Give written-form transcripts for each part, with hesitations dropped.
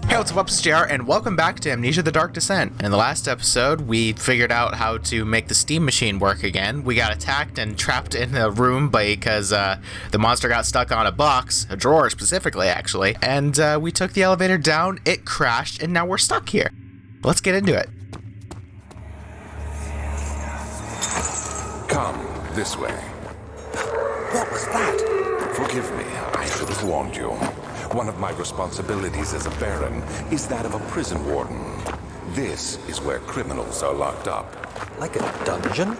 Hey, what's up, it's JR, and welcome back to Amnesia: The Dark Descent. In the last episode, we figured out how to make the steam machine work again. We got attacked and trapped in a room because the monster got stuck on a box, a drawer specifically, actually, and we took the elevator down, it crashed, and now we're stuck here. Let's get into it. Come this way. What was that? Forgive me, I should have warned you. One of my responsibilities as a Baron is that of a prison warden. This is where criminals are locked up. Like a dungeon?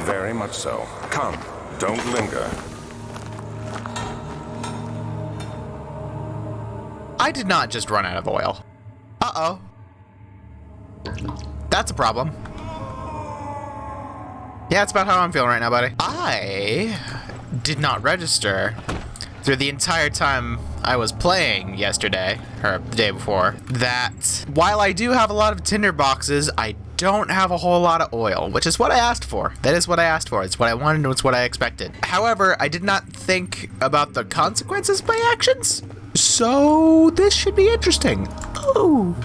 Very much so. Come, don't linger. I did not just run out of oil. Uh-oh. That's a problem. Yeah, it's about how I'm feeling right now, buddy. I did not register through the entire time I was playing yesterday, or the day before, that while I do have a lot of tinder boxes, I don't have a whole lot of oil, which is what I asked for. That is what I asked for. It's what I wanted and it's what I expected. However, I did not think about the consequences of my actions, so this should be interesting. Ooh.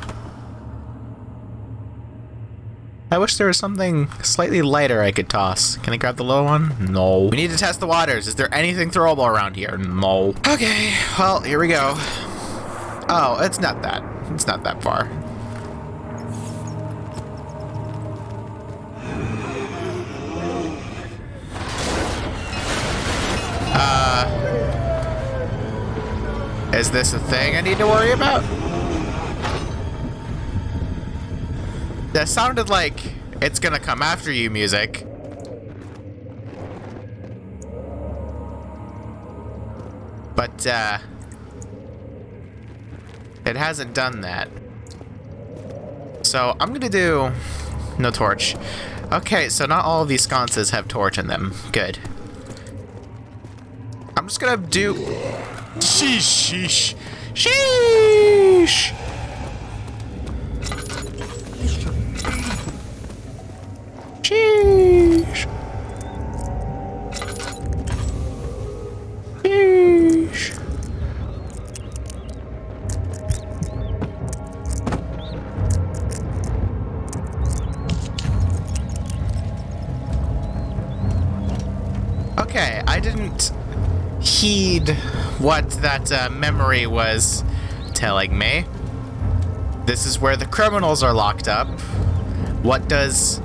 I wish there was something slightly lighter I could toss. Can I grab the low one? No. We need to test the waters. Is there anything throwable around here? No. Okay, well, here we go. Oh, it's not that. It's not that far. Is this a thing I need to worry about? That sounded like it's gonna come after you music. But, it hasn't done that. So, I'm gonna do no torch. Okay, so not all of these sconces have torch in them. Good. I'm just gonna do... Sheesh. Sheesh. Sheesh. Sheesh. Okay, I didn't heed what that memory was telling me. This is where the criminals are locked up. What does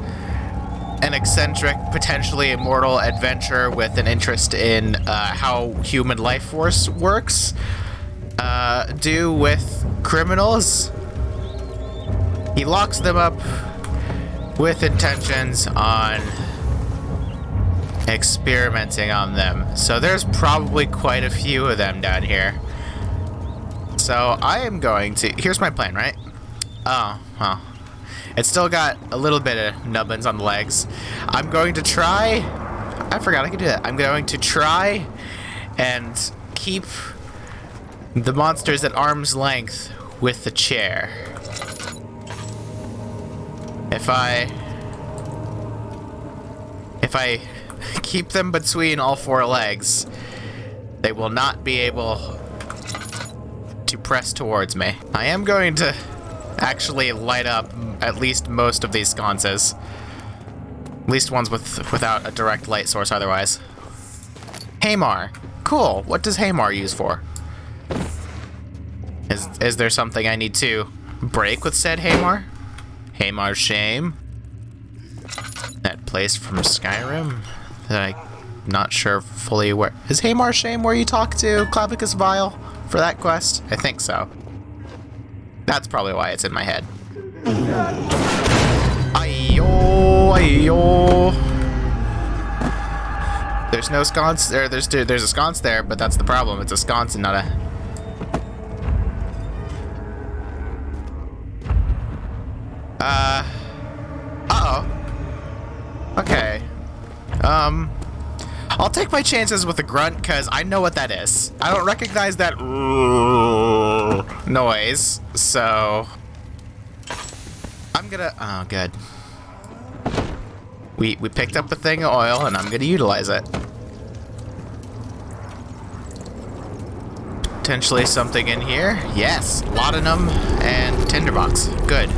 an eccentric, potentially immortal adventurer with an interest in how human life force works do with criminals? He locks them up with intentions on experimenting on them. So there's probably quite a few of them down here. So I am going to... Here's my plan, right? Oh, huh. It's still got a little bit of nubbins on the legs. I'm going to try... I forgot I could do that. I'm going to try and keep the monsters at arm's length with the chair. If I keep them between all four legs, they will not be able to press towards me. I am going to actually light up at least most of these sconces. At least ones without a direct light source otherwise. Hamar. Cool. What does Hamar use for? Is there something I need to break with said Hamar? Hamar's Shame. That place from Skyrim that I'm not sure fully where... Is Hamar's Shame where you talk to Clavicus Vile for that quest? I think so. That's probably why it's in my head. Ayo, ayo. There's no sconce there. There's a sconce there, but that's the problem. It's a sconce and not a... Uh-oh. Okay. I'll take my chances with a grunt, because I know what that is. I don't recognize that noise, so... I'm gonna... Oh, good. We picked up the thing of oil, and I'm gonna utilize it. Potentially something in here. Yes, laudanum and tinderbox. Good.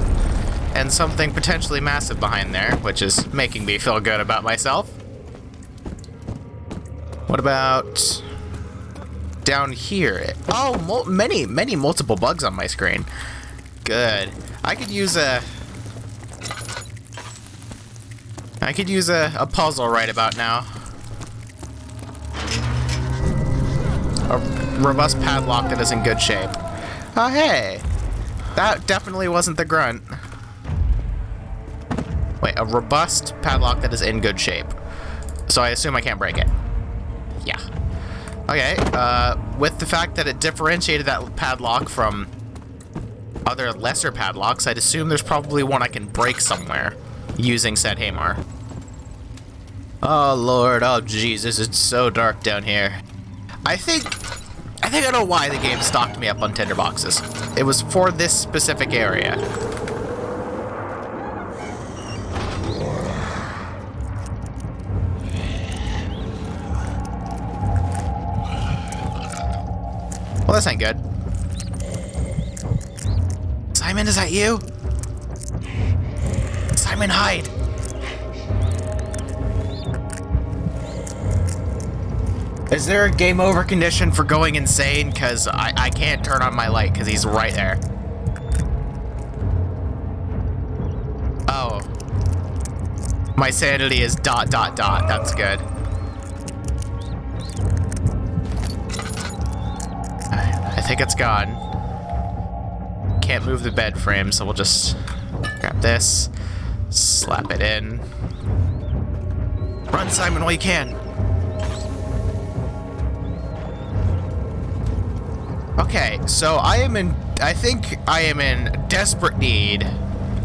And something potentially massive behind there, which is making me feel good about myself. What about down here? Oh, many multiple bugs on my screen. Good. I could use a puzzle right about now. A robust padlock that is in good shape. Oh, hey. That definitely wasn't the grunt. Wait, a robust padlock that is in good shape. So I assume I can't break it. Yeah. Okay, with the fact that it differentiated that padlock from other lesser padlocks, I'd assume there's probably one I can break somewhere using said hammer. Oh lord, oh Jesus, it's so dark down here. I think I know why the game stocked me up on tinderboxes. It was for this specific area. Well, this ain't good. Simon, is that you? Simon, hide! Is there a game over condition for going insane? Because I can't turn on my light because he's right there. Oh. My sanity is ... That's good. I think it's gone. Can't move the bed frame, so we'll just grab this, slap it in. Run, Simon, while you can. Okay, so I think I am in desperate need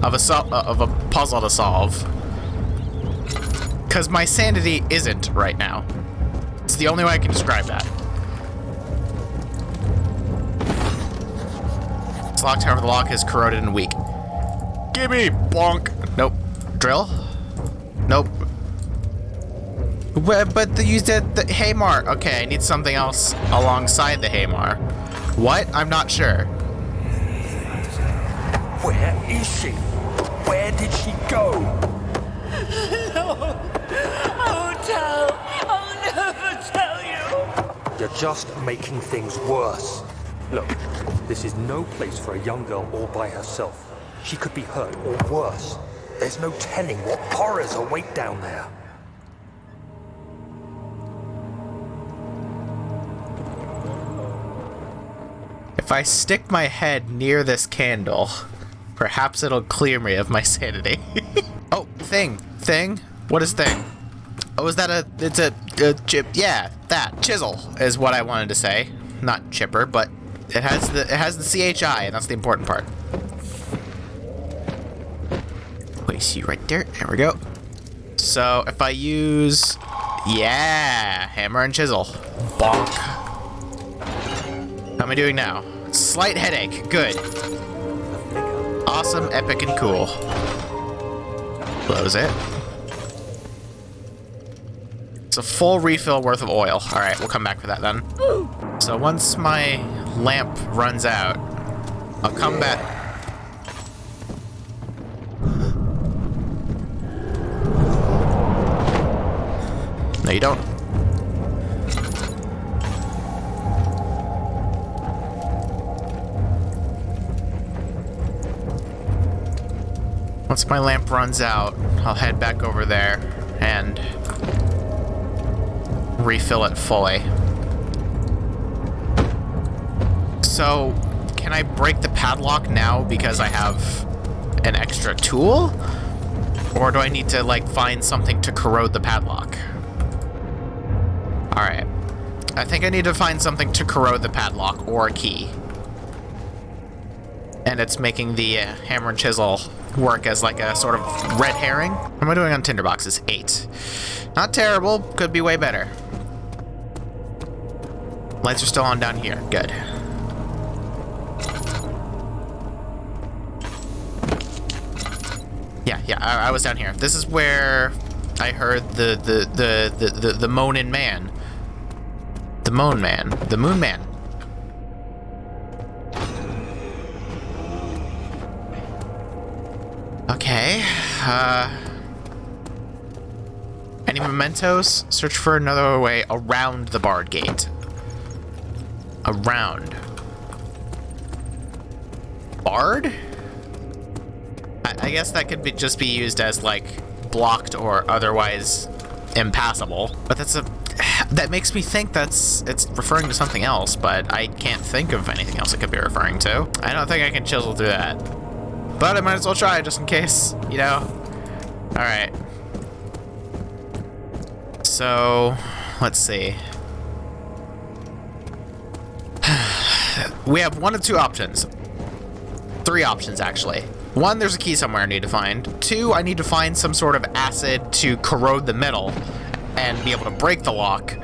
of a puzzle to solve. Because my sanity isn't right now. It's the only way I can describe that. It's locked, however, the lock is corroded and weak. Gimme! Bonk! Nope. Drill? Nope. But you said the hammer. Okay, I need something else alongside the hammer. What? I'm not sure. Where is she? Where did she go? No! I'll tell! I'll never tell you! You're just making things worse. Look, this is no place for a young girl all by herself. She could be hurt or worse. There's no telling what horrors await down there. If I stick my head near this candle, perhaps it'll clear me of my sanity. Oh, thing. What is thing? Oh, is that it's a chip? Yeah, that chisel is what I wanted to say. Not chipper, but it has the CHI, and that's the important part. Wait, see right there. There we go. So if I use, yeah, hammer and chisel, bonk. How am I doing now? Slight headache. Good. Awesome, epic, and cool. Close it. It's a full refill worth of oil. All right, we'll come back for that then. So once my lamp runs out, I'll come back. No, you don't. Once my lamp runs out, I'll head back over there and refill it fully. So, can I break the padlock now because I have an extra tool? Or do I need to, like, find something to corrode the padlock? Alright. I think I need to find something to corrode the padlock, or a key. And it's making the hammer and chisel work as like a sort of red herring. What am I doing on tinderboxes? 8. Not terrible. Could be way better. Lights are still on down here. Good. Yeah, I was down here. This is where I heard the moaning man. The moan man. The moon man. Okay. Any mementos? Search for another way around the barred gate. Around. Barred? I guess that could just be used as, like, blocked or otherwise impassable. But that makes me think it's referring to something else, but I can't think of anything else it could be referring to. I don't think I can chisel through that. But I might as well try just in case, you know? Alright. So, let's see. We have one of two options. Three options, actually. One, there's a key somewhere I need to find. Two, I need to find some sort of acid to corrode the metal and be able to break the lock.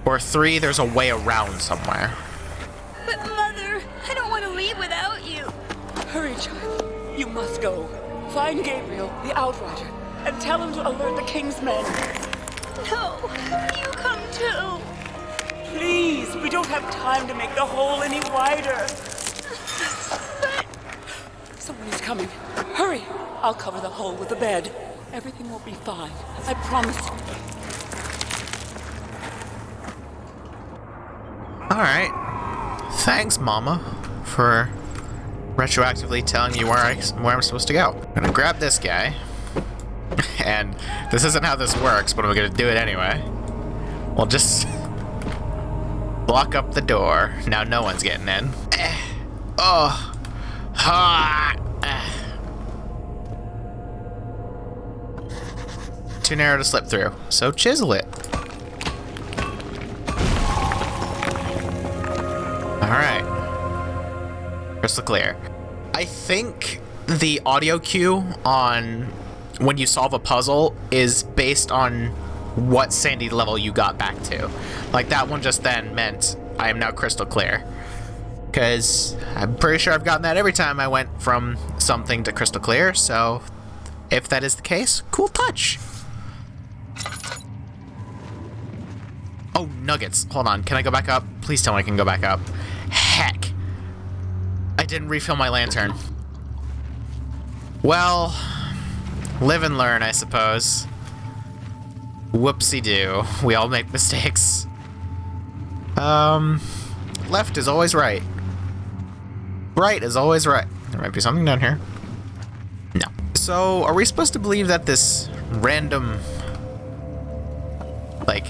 Or three, there's a way around somewhere. But Mother, I don't want to leave without you. Hurry, child. You must go. Find Gabriel, the Outrider, and tell him to alert the King's men. No, you come too. Please, we don't have time to make the hole any wider. Someone is coming. Hurry! I'll cover the hole with the bed. Everything will be fine. I promise you. Alright. Thanks, Mama, for retroactively telling me where I'm supposed to go. I'm gonna grab this guy. And this isn't how this works, but I'm gonna do it anyway. We'll just block up the door. Now no one's getting in. Oh. Ha. Too narrow to slip through, so chisel it. Alright. Crystal clear. I think the audio cue on when you solve a puzzle is based on what sanity level you got back to. Like, that one just then meant I am now crystal clear. Because I'm pretty sure I've gotten that every time I went from something to crystal clear, so if that is the case, cool touch. Oh, nuggets. Hold on, can I go back up? Please tell me I can go back up. Heck. I didn't refill my lantern. Well, live and learn, I suppose. Whoopsie-doo. We all make mistakes. Left is always right. Right is always right. There might be something down here. No. So, are we supposed to believe that this random, like,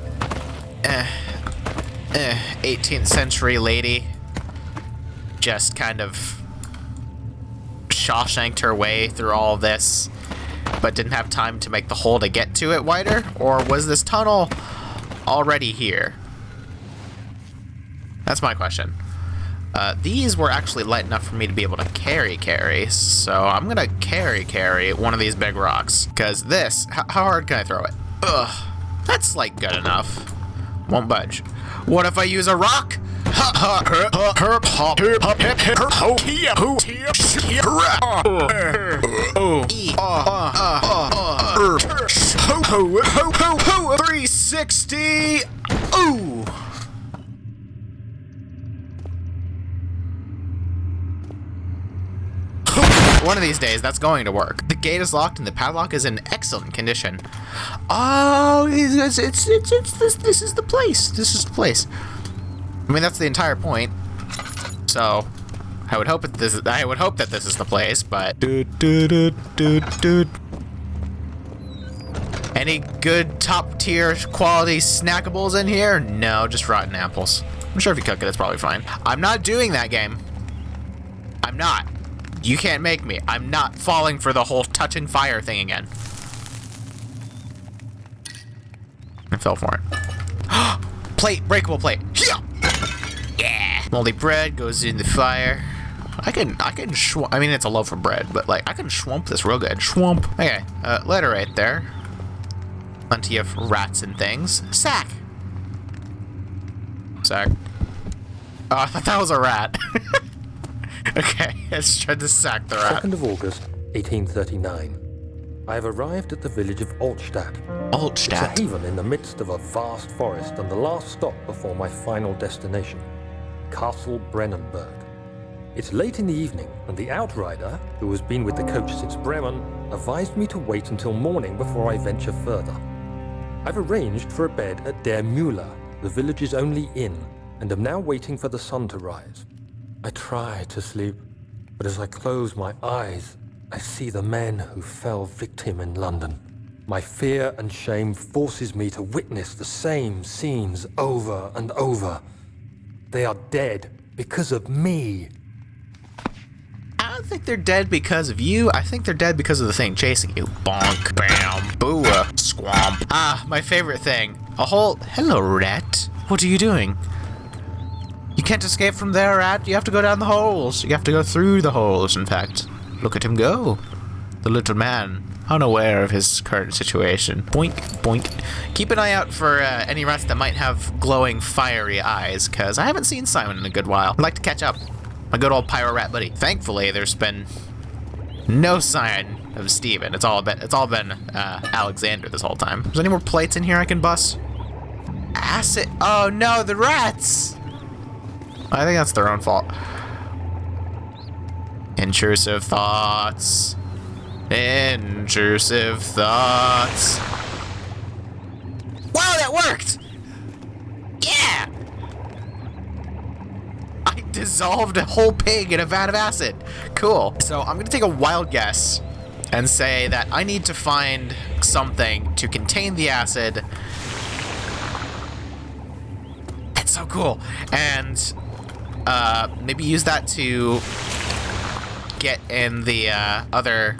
18th century lady just kind of Shawshanked her way through all of this, but didn't have time to make the hole to get to it wider? Or was this tunnel already here? That's my question. These were actually light enough for me to be able to carry, so I'm gonna carry one of these big rocks, because this, how hard can I throw it? Ugh, that's like good enough. Won't budge. What if I use a rock? Oh, 360. Ooh. One of these days, that's going to work. The gate is locked and the padlock is in excellent condition. Oh, this is the place. This is the place. I mean, that's the entire point. So, I would hope that this is the place, but any good top tier quality snackables in here? No, just rotten apples. I'm sure if you cook it, it's probably fine. I'm not doing that game. I'm not. You can't make me. I'm not falling for the whole touching fire thing again. I fell for it. Plate, breakable plate. Yeah. Moldy bread goes in the fire. I can I mean, it's a loaf of bread, but like, I can swamp this real good. Swamp. Okay, letter right there. Plenty of rats and things. Sack. Sack. Oh, I thought that was a rat. Okay, let's try to sack the rat. 2nd of August, 1839. I have arrived at the village of Altstadt. Altstadt. It's a haven in the midst of a vast forest and the last stop before my final destination, Castle Brennenburg. It's late in the evening, and the outrider, who has been with the coach since Bremen, advised me to wait until morning before I venture further. I've arranged for a bed at Der Müller, the village's only inn, and am now waiting for the sun to rise. I try to sleep, but as I close my eyes, I see the men who fell victim in London. My fear and shame forces me to witness the same scenes over and over. They are dead because of me. I don't think they're dead because of you. I think they're dead because of the thing chasing you. Bonk, bam, booah, squamp. Ah, my favorite thing. A whole... Hello, rat. What are you doing? You can't escape from there, rat. You have to go down the holes. You have to go through the holes, in fact. Look at him go. The little man, unaware of his current situation. Boink, boink. Keep an eye out for any rats that might have glowing, fiery eyes, because I haven't seen Simon in a good while. I'd like to catch up. My good old pyro rat buddy. Thankfully, there's been no sign of Steven. It's all been Alexander this whole time. Is there any more plates in here I can bust? Acid. Oh no, the rats! I think that's their own fault. Intrusive thoughts. Intrusive thoughts. Wow, that worked! Yeah! I dissolved a whole pig in a vat of acid. Cool. So I'm gonna take a wild guess and say that I need to find something to contain the acid. That's so cool. And maybe use that to get in the other,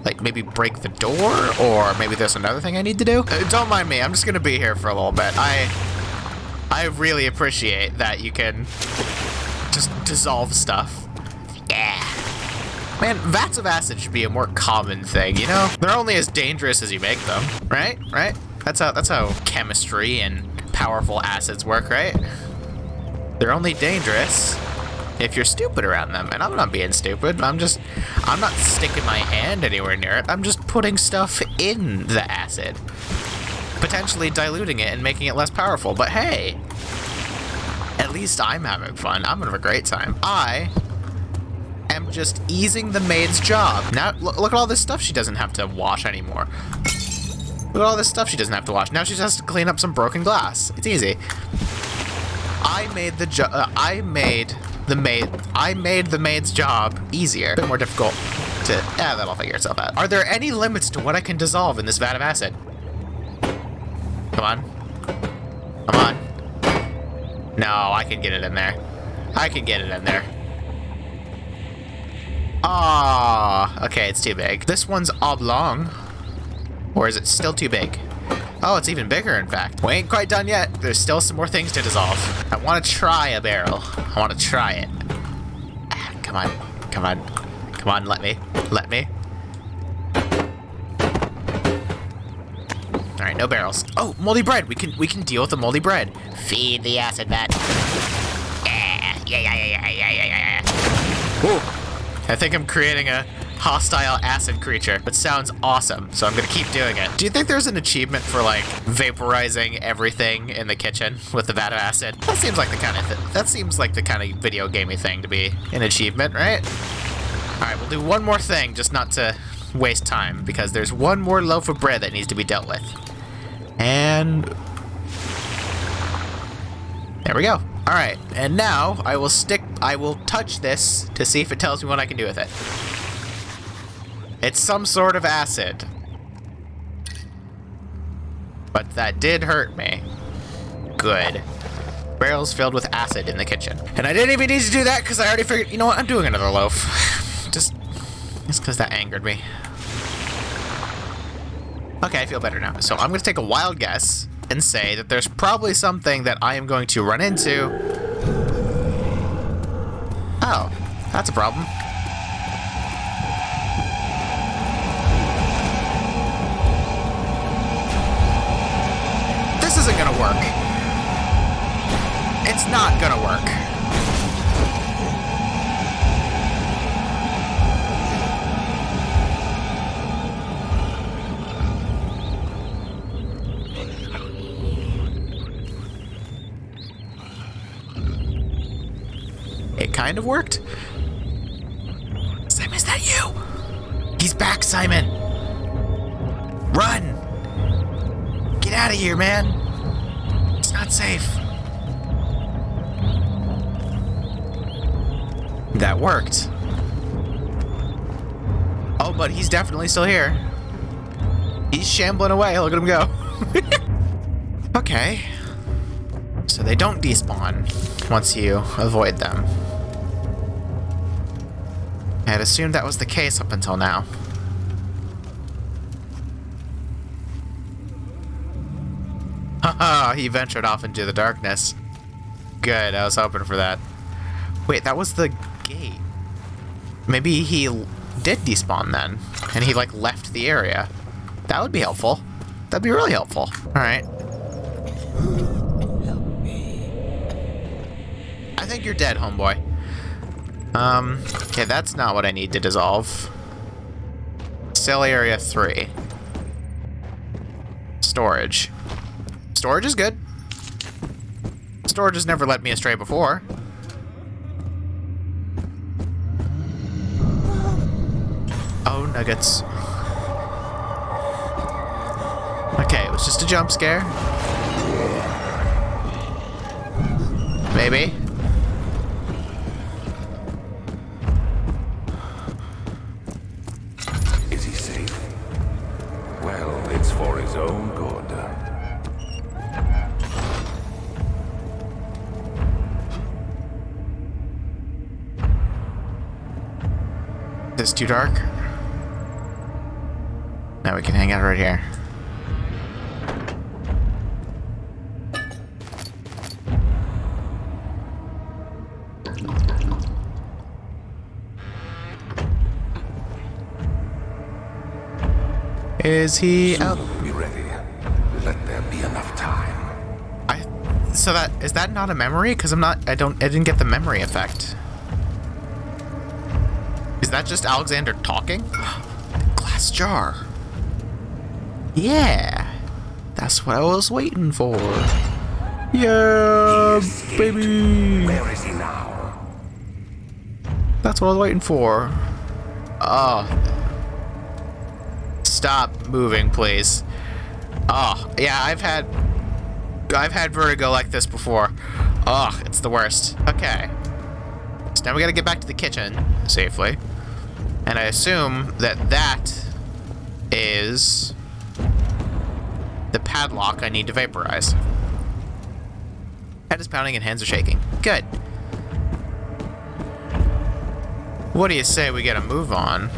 like maybe break the door, or maybe there's another thing I need to do. Don't mind me, I'm just gonna be here for a little bit. I really appreciate that you can just dissolve stuff. Yeah. Man, vats of acid should be a more common thing, you know? They're only as dangerous as you make them, right? Right? That's how chemistry and powerful acids work, right? They're only dangerous if you're stupid around them, and I'm not being stupid. I'm not sticking my hand anywhere near it. I'm just putting stuff in the acid, potentially diluting it and making it less powerful. But hey, at least I'm having fun. I'm having a great time. I am just easing the maid's job. Now, look at all this stuff she doesn't have to wash anymore. Look at all this stuff she doesn't have to wash. Now she just has to clean up some broken glass. It's easy. I made the maid's job easier. A bit more difficult to... that'll figure itself out. Are there any limits to what I can dissolve in this vat of acid? Come on. Come on. No, I can get it in there. I can get it in there. Ah, okay, it's too big. This one's oblong. Or is it still too big? Oh, it's even bigger, in fact. We ain't quite done yet. There's still some more things to dissolve. I want to try a barrel. I want to try it. Come on. Come on. Come on, let me. Let me. Alright, no barrels. Oh, moldy bread. We can deal with the moldy bread. Feed the acid vat. Yeah. Ooh. I think I'm creating a hostile acid creature, but sounds awesome, so I'm gonna keep doing it. Do you think there's an achievement for like vaporizing everything in the kitchen with the vat of acid? That seems like the kind of video gamey thing to be an achievement, right? All right, we'll do one more thing, just not to waste time, because there's one more loaf of bread that needs to be dealt with. And there we go. All right, and now I will touch this to see if it tells me what I can do with it. It's some sort of acid. But that did hurt me. Good. Barrels filled with acid in the kitchen. And I didn't even need to do that because I already figured, you know what, I'm doing another loaf. Just because that angered me. Okay, I feel better now. So I'm going to take a wild guess and say that there's probably something that I am going to run into. Oh, that's a problem. This isn't gonna work. It's not gonna work. It kind of worked. Simon, is that you? He's back, Simon. Run! Get out of here, man. It's not safe. That worked. Oh, but he's definitely still here. He's shambling away. Look at him go. Okay. So they don't despawn once you avoid them. I had assumed that was the case up until now. Haha, he ventured off into the darkness. Good, I was hoping for that. Wait, that was the gate. Maybe he did despawn then, and he like left the area. That would be helpful. That'd be really helpful. Alright. I think you're dead, homeboy. Okay, that's not what I need to dissolve. Cell area 3. Storage. Storage is good. Storage has never led me astray before. Oh, nuggets. Okay, it was just a jump scare. Maybe. Is he safe? Well, it's for his own good. Is this too dark? Now we can hang out right here. Is he out? Be ready. Let there be enough time. So is that not a memory? Because I didn't get the memory effect. Is that just Alexander talking? Glass jar. Yeah. That's what I was waiting for. Yeah, baby. Where is he now? That's what I was waiting for. Oh. Stop moving, please. Oh, yeah, I've had vertigo like this before. Oh, it's the worst. Okay. So now we gotta get back to the kitchen safely. And I assume that is the padlock I need to vaporize. Head is pounding and hands are shaking. Good. What do you say we get a move on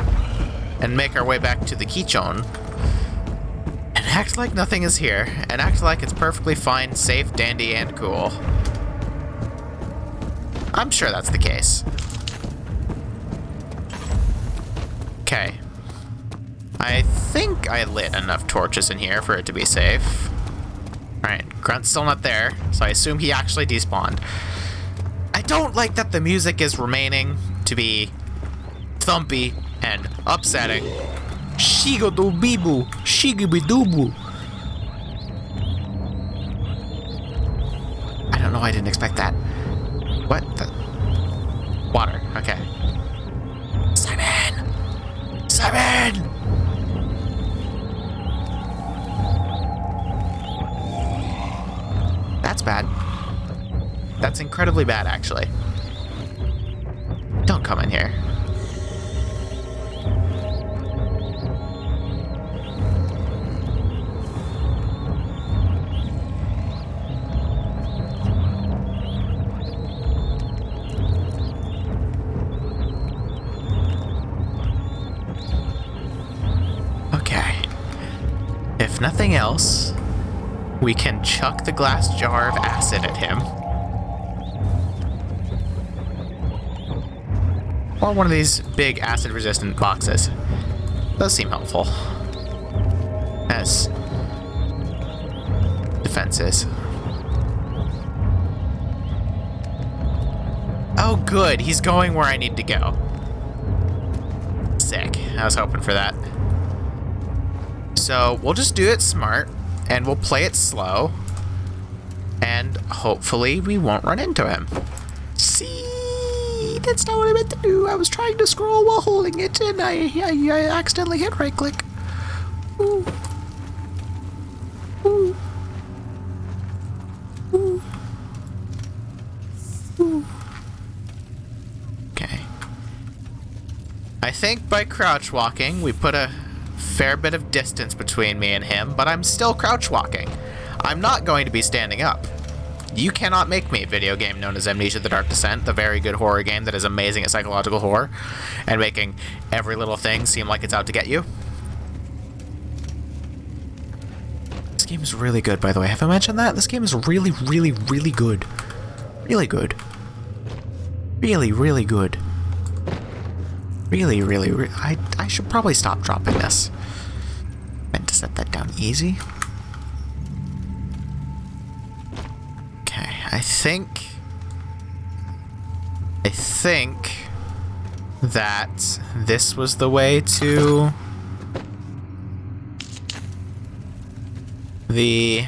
and make our way back to the kitchen and act like nothing is here and act like it's perfectly fine, safe, dandy, and cool. I'm sure that's the case. Okay. I think I lit enough torches in here for it to be safe. Alright, Grunt's still not there, so I assume he actually despawned. I don't like that the music is remaining to be thumpy and upsetting. Shigo-do-bibu, shiggy-be-doo-boo. I don't know, I didn't expect that. What? Water, okay. Simon! Simon! That's bad. That's incredibly bad, actually. Don't come in here. If nothing else, we can chuck the glass jar of acid at him. Or one of these big acid-resistant boxes. Those seem helpful. As defenses. Oh good, he's going where I need to go. Sick, I was hoping for that. So we'll just do it smart, and we'll play it slow, and hopefully we won't run into him. See? That's not what I meant to do. I was trying to scroll while holding it, and I accidentally hit right click. Ooh. Ooh. Ooh. Ooh. Okay. I think by crouch walking, we put a fair bit of distance between me and him, but I'm still crouch walking. I'm not going to be standing up. You cannot make me a video game known as Amnesia: The Dark Descent, the very good horror game that is amazing at psychological horror and making every little thing seem like it's out to get you. This game is really good, by the way. Have I mentioned that? This game is really, really, really good. Really good. Really, really good. Really, really, I should probably stop dropping this. Meant to set that down easy. Okay, I think that this was the way to the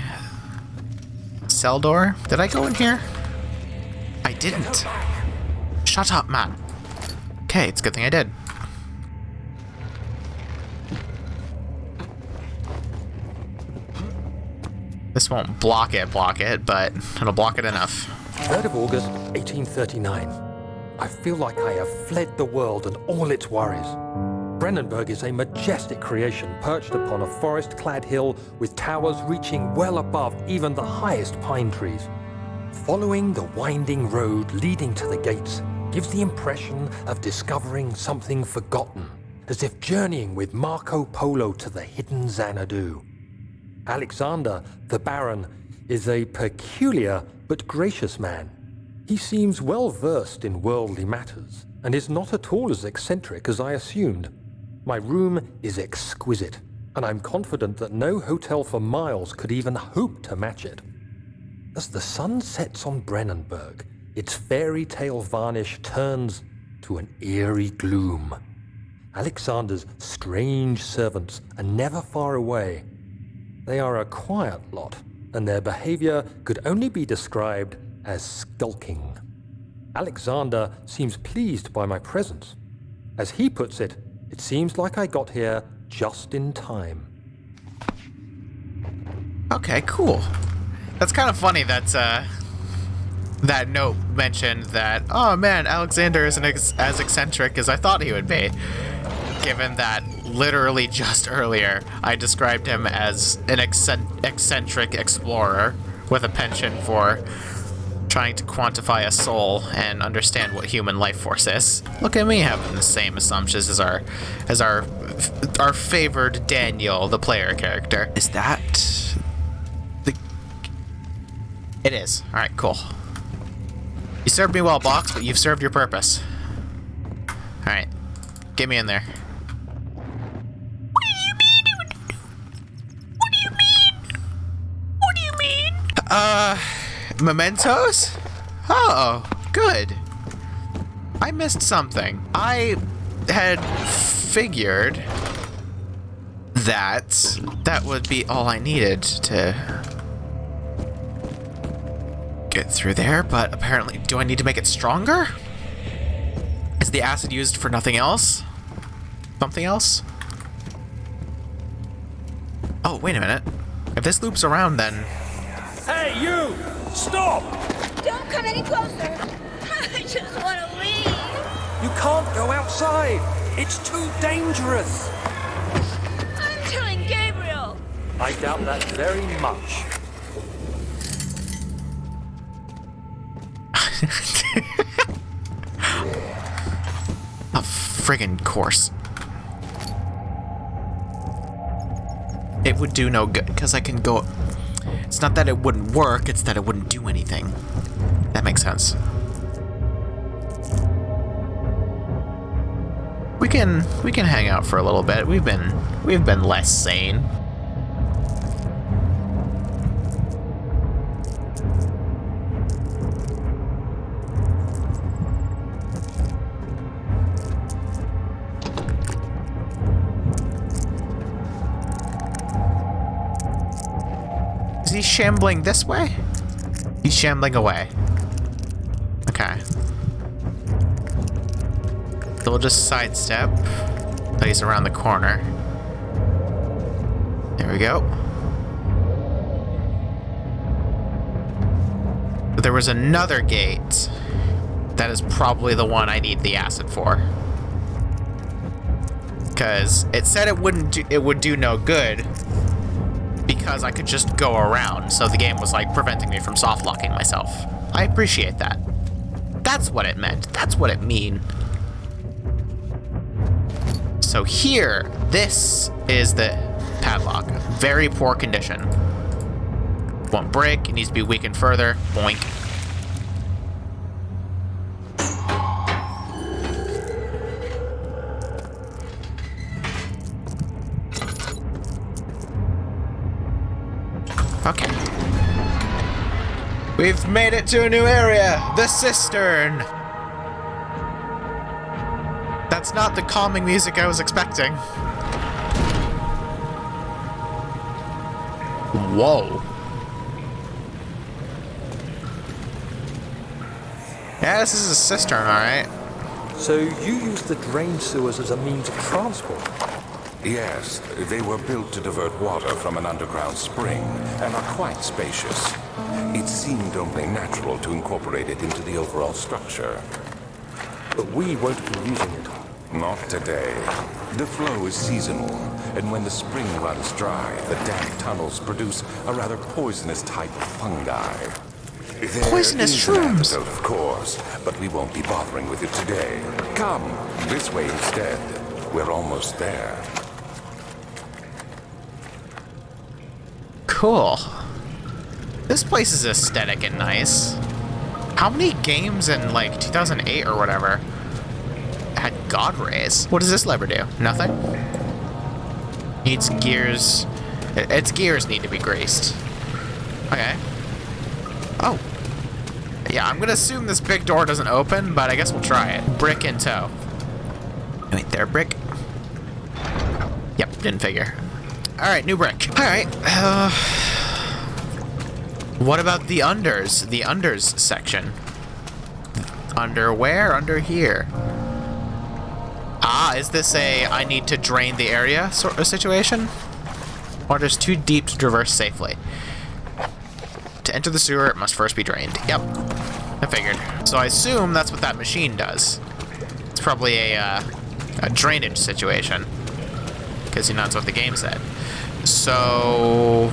cell door. Did I go in here? I didn't. Shut up, man. Okay, it's a good thing I did. This won't block it, but it'll block it enough. 3rd of August, 1839. I feel like I have fled the world and all its worries. Brennenburg is a majestic creation perched upon a forest-clad hill with towers reaching well above even the highest pine trees. Following the winding road leading to the gates gives the impression of discovering something forgotten, as if journeying with Marco Polo to the hidden Xanadu. Alexander, the Baron, is a peculiar but gracious man. He seems well versed in worldly matters, and is not at all as eccentric as I assumed. My room is exquisite, and I'm confident that no hotel for miles could even hope to match it. As the sun sets on Brennenburg, its fairy tale varnish turns to an eerie gloom. Alexander's strange servants are never far away. They are a quiet lot, and their behavior could only be described as skulking. Alexander seems pleased by my presence. As he puts it, it seems like I got here just in time. Okay, cool. That's kind of funny that that note mentioned that, oh man, Alexander isn't as eccentric as I thought he would be. Given that literally just earlier I described him as an eccentric explorer with a penchant for trying to quantify a soul and understand what human life force is. Look at me having the same assumptions as our favored Daniel, the player character. Is that the... It is. All right, cool. You served me well, Box, but you've served your purpose. All right, get me in there. Mementos? Oh, good. I missed something. I had figured that would be all I needed to get through there, but apparently, do I need to make it stronger? Is the acid used for nothing else? Something else? Oh, wait a minute. If this loops around, then... Hey, you! Stop! Don't come any closer. I just want to leave. You can't go outside! It's too dangerous! I'm telling Gabriel. I doubt that very much. A friggin' course. It would do no good, because I can go... It's not that it wouldn't work, it's that it wouldn't do anything. That makes sense. We can hang out for a little bit. We've been less sane. Is he shambling this way? He's shambling away. Okay. So we'll just sidestep. Place around the corner. There we go. But there was another gate. That is probably the one I need the acid for. Because it said it would do no good because I could just go around. So the game was like preventing me from soft locking myself. I appreciate that. That's what it meant. That's what it mean. So here, this is the padlock. Very poor condition. Won't break. It needs to be weakened further. Boink. Okay. We've made it to a new area. The cistern. That's not the calming music I was expecting. Whoa. Yeah, this is a cistern, alright. So you use the drain sewers as a means of transport? Yes, they were built to divert water from an underground spring and are quite spacious. It seemed only natural to incorporate it into the overall structure. But we won't be using it. Not today. The flow is seasonal, and when the spring runs dry, the damp tunnels produce a rather poisonous type of fungi. Poisonous There is an shrooms. antidote, of course, but we won't be bothering with it today. Come, this way instead. We're almost there. Cool. This place is aesthetic and nice. How many games in like 2008 or whatever had God rays? What does this lever do? Nothing? Needs gears. Its gears need to be greased. Okay. Oh. Yeah, I'm gonna assume this big door doesn't open, but I guess we'll try it. Brick in tow. Wait, there, brick? Yep, didn't figure. Alright, new brick. Alright. What about the unders? The unders section. Under where? Under here. Ah, is this a I need to drain the area sort of situation? Water's too deep to traverse safely. To enter the sewer, it must first be drained. Yep, I figured. So I assume that's what that machine does. It's probably a drainage situation. Because, you know, that's what the game said. So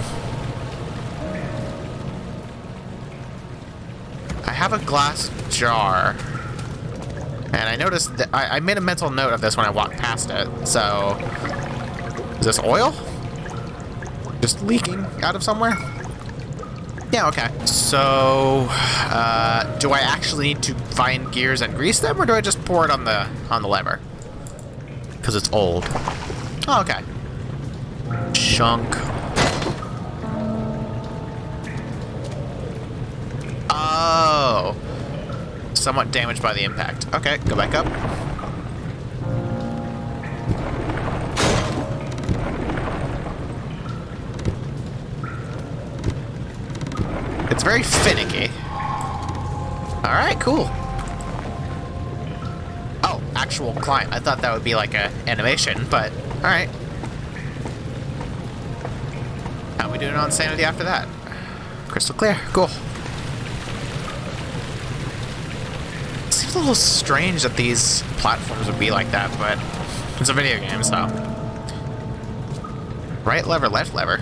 I have a glass jar. And I noticed that I made a mental note of this when I walked past it. So, is this oil? Just leaking out of somewhere? Yeah, okay. So, do I actually need to find gears and grease them, or do I just pour it on the lever? Because it's old. Oh, okay. Chunk. Oh. Somewhat damaged by the impact. Okay, go back up. It's very finicky. Alright, cool. Oh, actual climb. I thought that would be like a animation, but alright. How are we doing on sanity after that? Crystal clear. Cool. Seems a little strange that these platforms would be like that, but it's a video game, so. Right lever, left lever.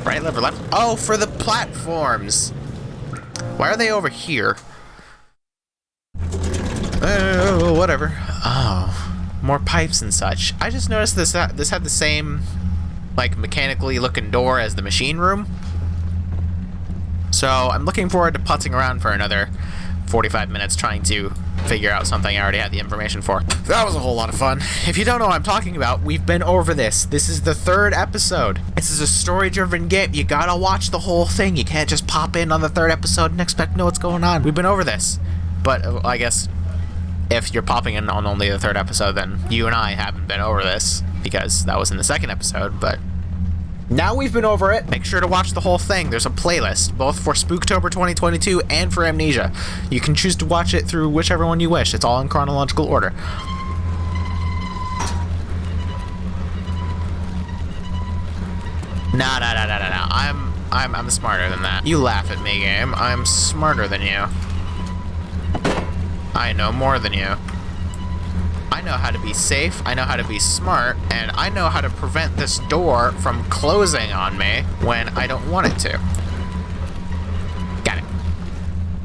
Right lever, left. Oh, for the platforms. Why are they over here? Whatever. Oh, more pipes and such. I just noticed this had the same, like, mechanically looking door as the machine room. So I'm looking forward to putzing around for another 45 minutes trying to figure out something I already had the information for. That was a whole lot of fun. If you don't know what I'm talking about, we've been over this. This is the 3rd episode. This is a story-driven game. You gotta watch the whole thing. You can't just pop in on the 3rd episode and expect to know what's going on. We've been over this. But I guess if you're popping in on only the 3rd episode, then you and I haven't been over this because that was in the 2nd episode, but Now we've been over it. Make sure to watch the whole thing. There's a playlist, both for Spooktober 2022 and for Amnesia. You can choose to watch it through whichever one you wish. It's all in chronological order. No. I'm smarter than that. You laugh at me, game. I'm smarter than you. I know more than you. I know how to be safe, I know how to be smart, and I know how to prevent this door from closing on me when I don't want it to. Got it.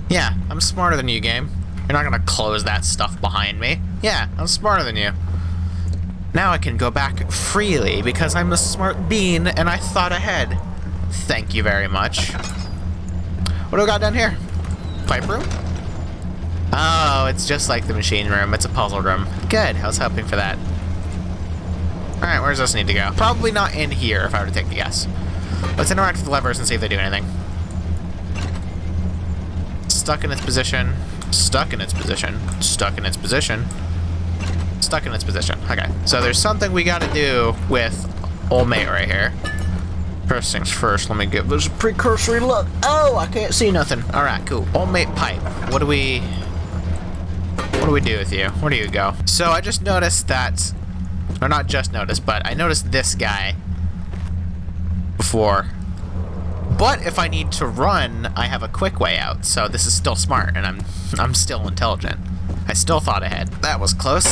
Yeah, I'm smarter than you, game. You're not gonna close that stuff behind me. Yeah, I'm smarter than you. Now I can go back freely because I'm a smart bean and I thought ahead. Thank you very much. What do I got down here? Pipe room? Oh, it's just like the machine room. It's a puzzle room. Good, I was hoping for that. Alright, where does this need to go? Probably not in here, if I were to take a guess. Let's interact with the levers and see if they do anything. Stuck in its position. Stuck in its position. Stuck in its position. Stuck in its position. Okay, so there's something we gotta do with old mate right here. First things first, let me give this a precursory look. Oh, I can't see nothing. Alright, cool. Old mate pipe. What do we do with you? Where do you go? So I just noticed that, or not just noticed, but I noticed this guy before. But if I need to run, I have a quick way out. So this is still smart, and I'm still intelligent. I still thought ahead. That was close.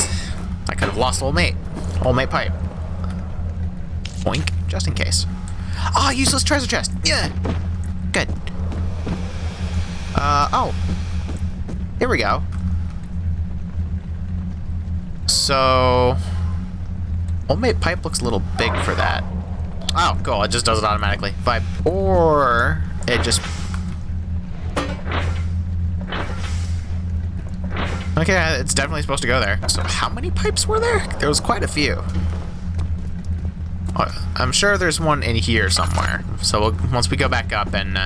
I could have lost old mate. Old mate pipe. Boink, just in case. Ah, useless treasure chest. Yeah. Good. Oh. Here we go. So, old mate pipe looks a little big for that. Oh, cool. It just does it automatically. Vibe. Or it just... Okay, it's definitely supposed to go there. So how many pipes were there? There was quite a few. I'm sure there's one in here somewhere. So once we go back up and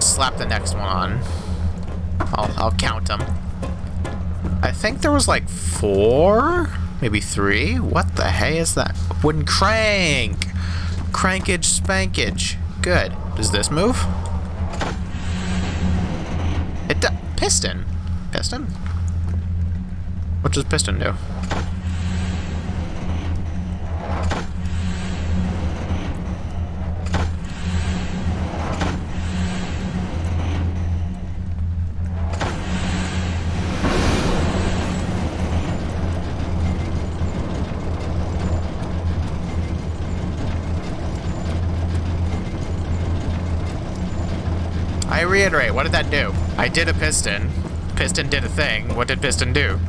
slap the next one on, I'll count them. I think there was like 4, maybe 3. What the hey is that? Wooden crank. Crankage spankage. Good. Does this move? It does. Piston. Piston? What does piston do? I reiterate, what did that do? I did a piston. Piston did a thing. What did piston do?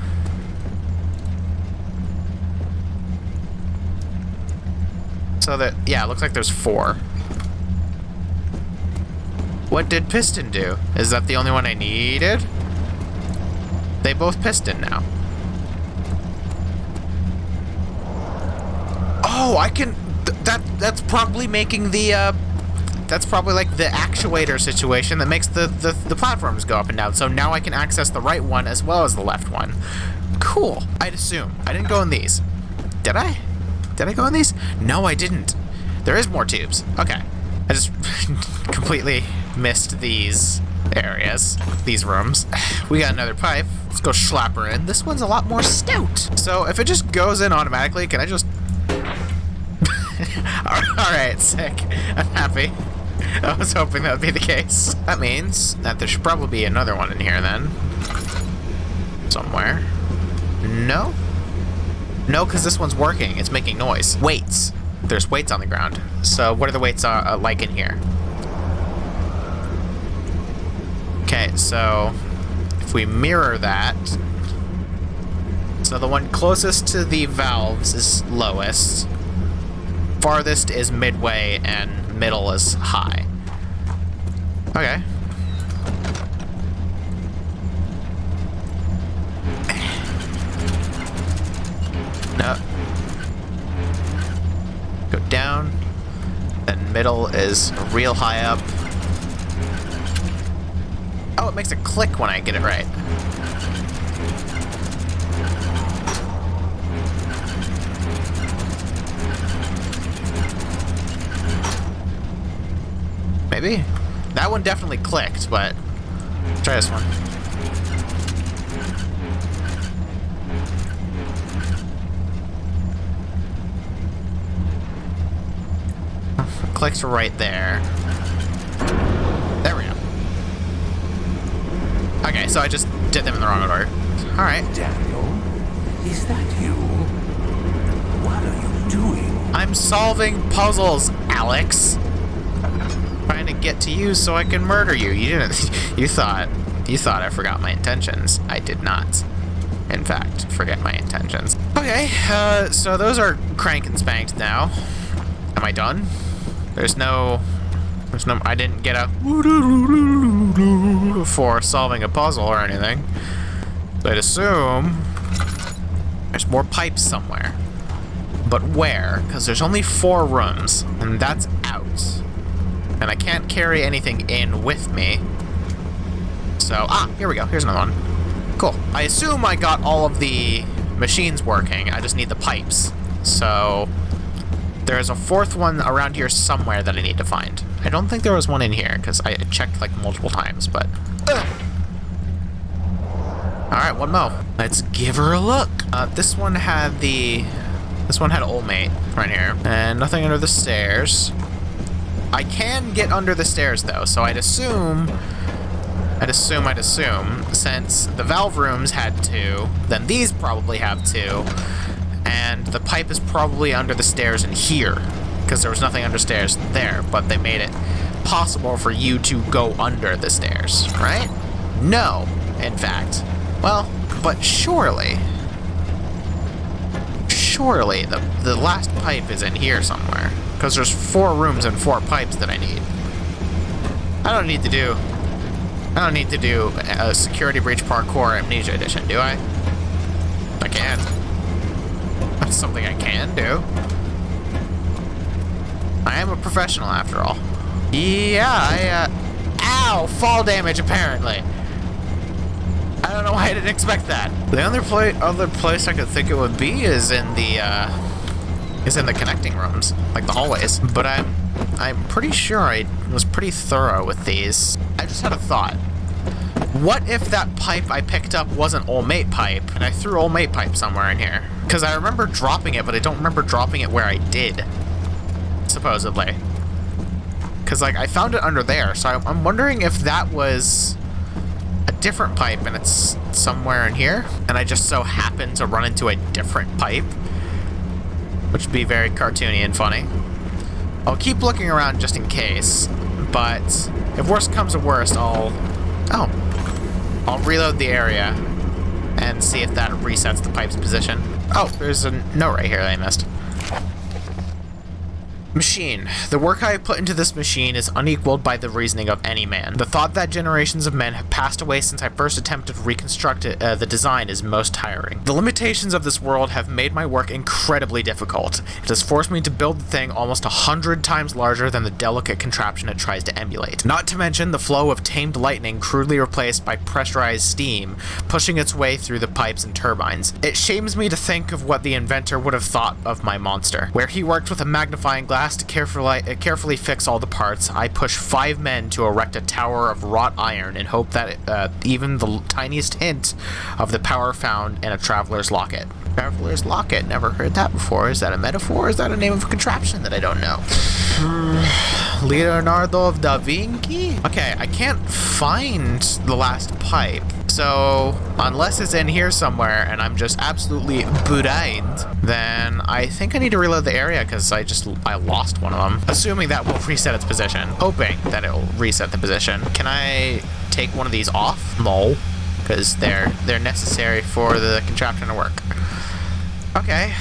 So that, yeah, it looks like there's 4. What did piston do? Is that the only one I needed? They both piston now. Oh, I can... That's probably making the, that's probably like the actuator situation that makes the platforms go up and down. So now I can access the right one as well as the left one. Cool. I'd assume. I didn't go in these. Did I? Did I go in these? No, I didn't. There is more tubes. Okay. I just completely missed these areas, these rooms. We got another pipe. Let's go slap her in. This one's a lot more stout. So if it just goes in automatically, can I just... Alright, sick. I'm happy. I was hoping that would be the case. That means that there should probably be another one in here then. Somewhere. No? No, because this one's working. It's making noise. Weights. There's weights on the ground. So what are the weights like in here? Okay, so if we mirror that, so the one closest to the valves is lowest, farthest is midway, and middle is high. Okay. No. Go down. Then middle is real high up. Oh, it makes a click when I get it right. maybe? That one definitely clicked, but try this one. Clicked right there. There we go. Okay, so I just did them in the wrong order. Alright. Daniel, is that you? What are you doing? I'm solving puzzles, Alex. Trying to get to you so I can murder you. You thought I forgot my intentions. I did not, in fact, forget my intentions. Okay, so those are cranked and spanked now. Am I done? There's no, I didn't get a for solving a puzzle or anything. So I'd assume there's more pipes somewhere. But where? Because there's only 4 rooms, and that's out. And I can't carry anything in with me. So, here we go. Here's another one. Cool. I assume I got all of the machines working. I just need the pipes. So there's a 4th one around here somewhere that I need to find. I don't think there was one in here, because I checked like multiple times, but... Alright, one more. Let's give her a look. This one had Old Mate right here. And nothing under the stairs. I can get under the stairs though, so I'd assume, since the valve rooms had 2, then these probably have 2. And the pipe is probably under the stairs in here, because there was nothing under stairs there, but they made it possible for you to go under the stairs, right? No, in fact. Well, but surely the last pipe is in here somewhere, because there's 4 rooms and 4 pipes that I need. I don't need to do a Security Breach Parkour Amnesia Edition, do I? I can. That's something I can do. I am a professional after all. Yeah, ow! Fall damage, apparently. I don't know why I didn't expect that. The other place I could think it would be is in the connecting rooms, like the hallways. But I'm pretty sure I was pretty thorough with these. I just had a thought. What if that pipe I picked up wasn't Old Mate pipe, and I threw Old Mate pipe somewhere in here? Because I remember dropping it, but I don't remember dropping it where I did, supposedly. Because, like, I found it under there, so I'm wondering if that was a different pipe and it's somewhere in here, and I just so happened to run into a different pipe, which would be very cartoony and funny. I'll keep looking around just in case, but if worst comes to worst, I'll reload the area and see if that resets the pipe's position. Oh, there's a note right here that I missed. Machine. The work I have put into this machine is unequaled by the reasoning of any man. The thought that generations of men have passed away since I first attempted to reconstruct the design is most tiring. The limitations of this world have made my work incredibly difficult. It has forced me to build the thing almost 100 times larger than the delicate contraption it tries to emulate. Not to mention the flow of tamed lightning crudely replaced by pressurized steam, pushing its way through the pipes and turbines. It shames me to think of what the inventor would have thought of my monster. Where he worked with a magnifying glass to carefully fix all the parts, I push 5 men to erect a tower of wrought iron in hope that even the tiniest hint of the power found in a traveler's locket. Traveler's locket, never heard that before. Is that a metaphor? Is that a name of a contraption that I don't know? Leonardo da Vinci? Okay, I can't find the last pipe. So, unless it's in here somewhere and I'm just absolutely blind, then I think I need to reload the area because I lost one of them. Assuming that will reset its position. Hoping that it will reset the position. Can I take one of these off? No, because they're necessary for the contraption to work. Okay,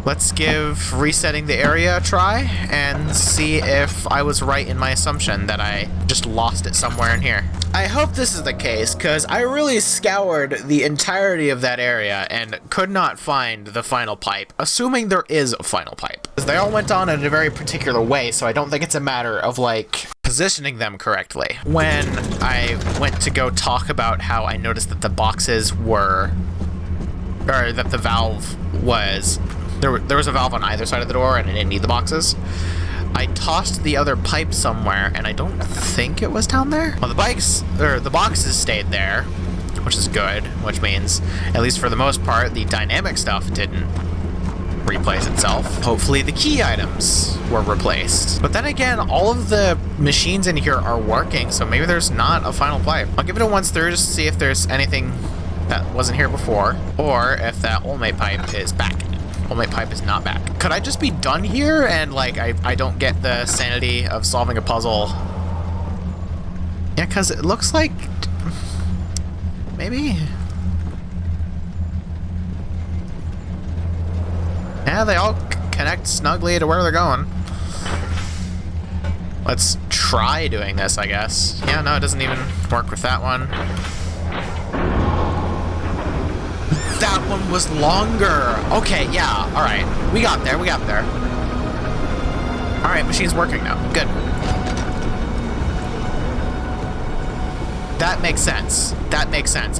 let's give resetting the area a try and see if I was right in my assumption that I just lost it somewhere in here. I hope this is the case, because I really scoured the entirety of that area and could not find the final pipe, assuming there is a final pipe. Because they all went on in a very particular way, so I don't think it's a matter of, like, positioning them correctly. When I went to go talk about how I noticed that the boxes were, or that the valve was, there was a valve on either side of the door and I didn't need the boxes. I tossed the other pipe somewhere, and I don't think it was down there. Well, the boxes stayed there, which is good, which means, at least for the most part, the dynamic stuff didn't replace itself. Hopefully the key items were replaced. But then again, all of the machines in here are working, so maybe there's not a final pipe. I'll give it a once through just to see if there's anything that wasn't here before, or if that Olmate pipe is back. Olmate pipe is not back. Could I just be done here and like I don't get the sanity of solving a puzzle? Yeah, because it looks like maybe. Yeah, they all connect snugly to where they're going. Let's try doing this, I guess. Yeah, no, it doesn't even work with that one. That one was longer. Okay, yeah, all right. We got there, we got there. All right, machine's working now. Good. That makes sense. That makes sense.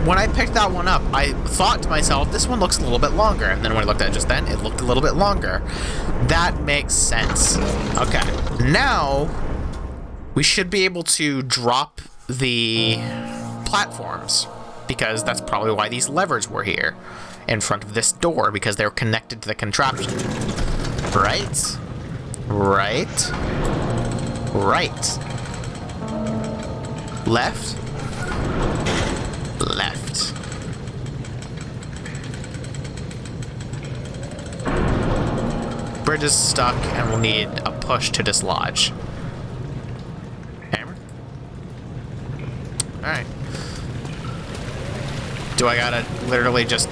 When I picked that one up, I thought to myself, this one looks a little bit longer. And then when I looked at it just then, it looked a little bit longer. That makes sense. Okay. Now, we should be able to drop the platforms, because that's probably why these levers were here in front of this door, because they were connected to the contraption. Right? Right? Right. Left. Left. Bridge is stuck and we'll need a push to dislodge. Hammer? Alright. Do I gotta literally just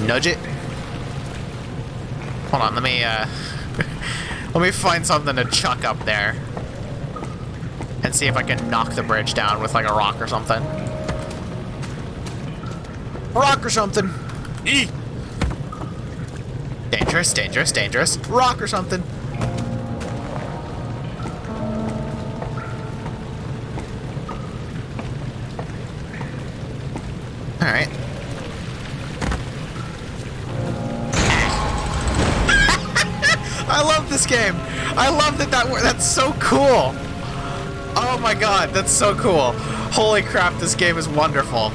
nudge it? Hold on, let me let me find something to chuck up there and see if I can knock the bridge down with like a rock or something. Rock or something. Eee! Dangerous, dangerous, dangerous. Rock or something. Alright. I love this game. I love that's so cool. Oh my god, that's so cool. Holy crap, this game is wonderful.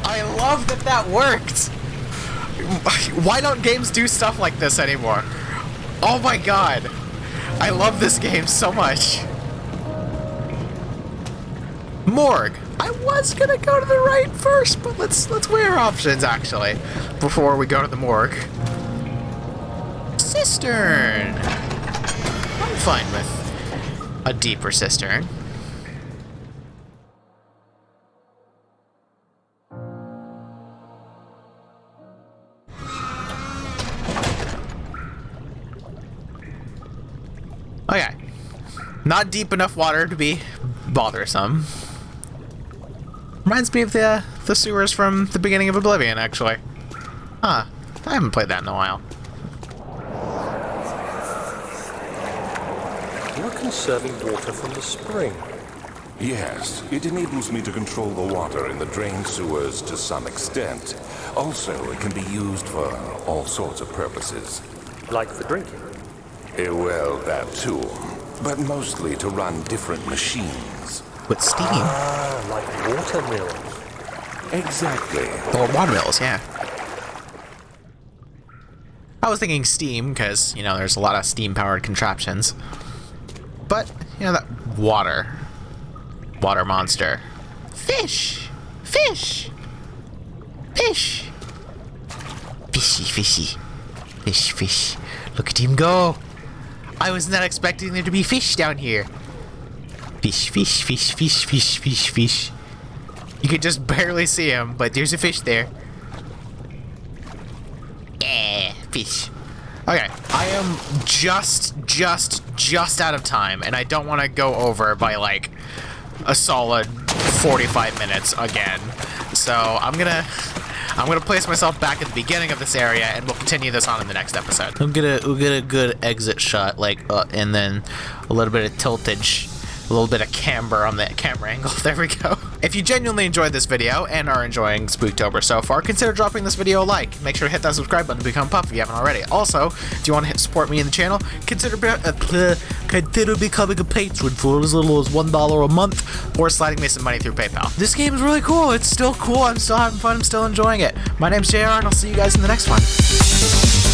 I love that worked. Why don't games do stuff like this anymore? Oh my god. I love this game so much. Morgue. I was gonna go to the right first, but let's weigh our options actually before we go to the morgue. Cistern. I'm fine with a deeper cistern. Okay. Not deep enough water to be bothersome. Reminds me of the sewers from the beginning of Oblivion, actually. Huh. I haven't played that in a while. You're conserving water from the spring. Yes, it enables me to control the water in the drained sewers to some extent. Also, it can be used for all sorts of purposes. Like for drinking. Well, that too. But mostly to run different machines. With steam. Ah, like water mills. Exactly. Or water mills, yeah. I was thinking steam, because, you know, there's a lot of steam-powered contraptions. But, you know, that water. Water monster. Fish! Fish! Fish! Fishy, fishy. Fish, fish. Look at him go! I was not expecting there to be fish down here. Fish, fish, fish, fish, fish, fish, fish. You could just barely see him, but there's a fish there. Yeah, fish. Okay, I am just out of time, and I don't want to go over by like a solid 45 minutes again. So I'm gonna place myself back at the beginning of this area, and we'll continue this on in the next episode. We'll get a good exit shot, like, and then a little bit of tiltage, a little bit of camber on the camera angle. There we go. If you genuinely enjoyed this video and are enjoying Spooktober so far, consider dropping this video a like. Make sure to hit that subscribe button to become a pup if you haven't already. Also, if you want to support me in the channel, consider becoming a patron for as little as $1 a month, or sliding me some money through PayPal. This game is really cool. It's still cool. I'm still having fun. I'm still enjoying it. My name's JR, and I'll see you guys in the next one.